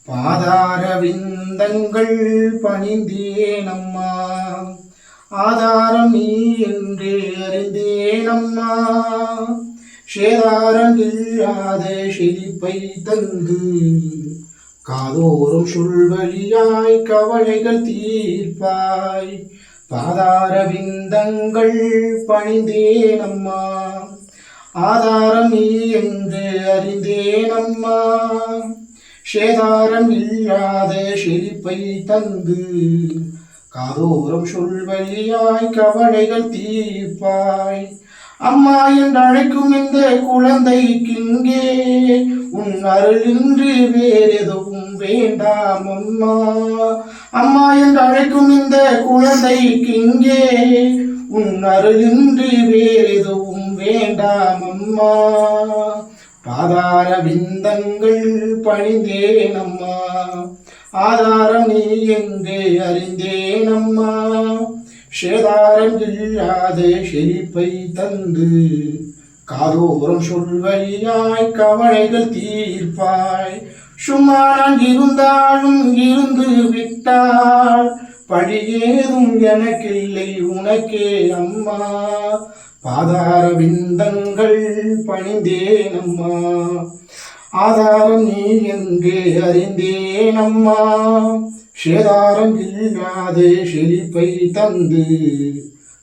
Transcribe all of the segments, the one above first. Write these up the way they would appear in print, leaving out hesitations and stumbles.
பாதார விந்தங்கள் பணிந்தேனம்மா, ஆதாரம் நீ என்று அறிந்தேனம்மா. சேதாரம் இல்லாத செழிப்பை தந்து காதோறும் சொல்வழியாய் கவலைகள் தீர்ப்பாய். பாதார விந்தங்கள் பணிந்தேனம்மா, ஆதாரம் நீ என்று அறிந்தேனம்மா. சேதாரம் இல்லாத செழிப்பை தந்து காதோறும் சொல்வழியாய் கவலைகள் தீர்ப்பாய். அம்மா என்று அழைக்கும் இந்த குழந்தைக்கிங்கே உன் அருளின்றி வேறெதுவும் வேண்டாம் அம்மா. அம்மா என்று அழைக்கும் இந்த குழந்தைக்கிங்கே உன் அருளின்றி வேறெதுவும் வேண்டாம் அம்மா. பாதார விந்தங்கள் பணிந்தேனம்மா, ஆதாரம் நீ என்று அறிந்தேனம்மா. சேதாரம் இல்லாத செழிப்பை தந்து காதோறும் சொல்வழியாய் கவலைகள் தீர்ப்பாய். சும்மா நான் இருந்தாலும் இருந்து விட்டால் பழியேதும் எனக்கில்லை உனக்கே அம்மா. பாதார விந்தங்கள் பணிந்தேனம்மா, ஆதாரம் நீ என்று அறிந்தேனம்மா. சேதாரம் இல்லாத செழிப்பை தந்து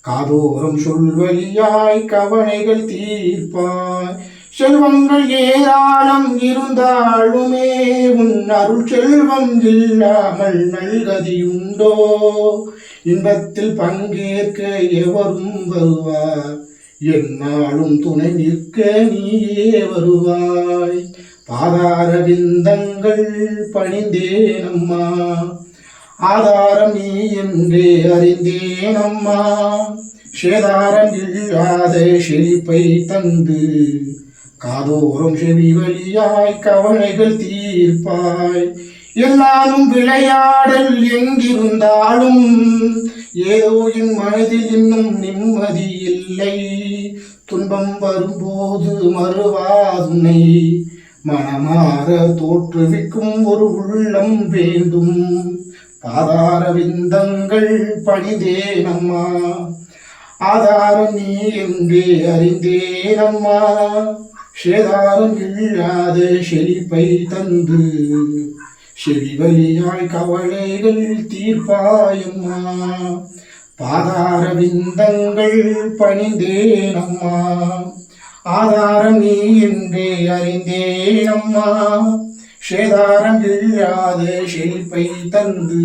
காதோறும் சொல்வழியாய் கவலைகள் தீர்ப்பாய். செல்வங்கள் ஏராளம் இருந்தாலுமே உன் அருள் செல்வம் இல்லாமல் நல்கதி உண்டோ? இன்பத்தில் பங்கேற்க எவரும் வருவார், என்னாலும் துணை நிற்க நீயே வருவாய். பாதார விந்தங்கள் பணிந்தேனம்மா, ஆதாரம் நீ என்றே அறிந்தேனம்மா. சேதாரம் இல்லாத செழிப்பை தந்து காதோறும் செவி வழியாய் கவலைகள் தீர்ப்பாய். எல்லாரும் விளையாடல் எங்கிருந்தாலும் ஏதோ என் மனதில் இன்னும் நிம்மதி இல்லை. துன்பம் வரும்போது மறுவாதுனை மனமாற தோற்றுவிக்கும் ஒரு உள்ளம் வேண்டும். பாதார விந்தங்கள் பணிந்தேனம்மா, ஆதாரம் நீ என்றே அறிந்தேனம்மா. சேதாரம் இல்லாத செழிப்பை தந்து செவிவழியாய் கவலைகள் தீர்ப்பாயம்மா. பாதார விந்தங்கள் பணிந்தேனம்மா, ஆதாரம் நீ என்றே அறிந்தேனம்மா. சேதாரம் இல்லாத செழிப்பை தந்து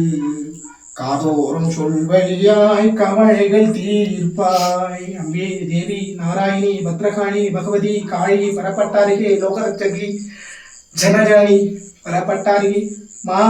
காதோறும் சொல்வழியாய் கவலைகள் தீர்ப்பாய். அம்பே தேவி நாராயணி பத்ரகாளி பகவதி காளி பரப்பட்டாரிகே லோகரட்சகி ஜனஜானி பரப்பட்டாரிகி மா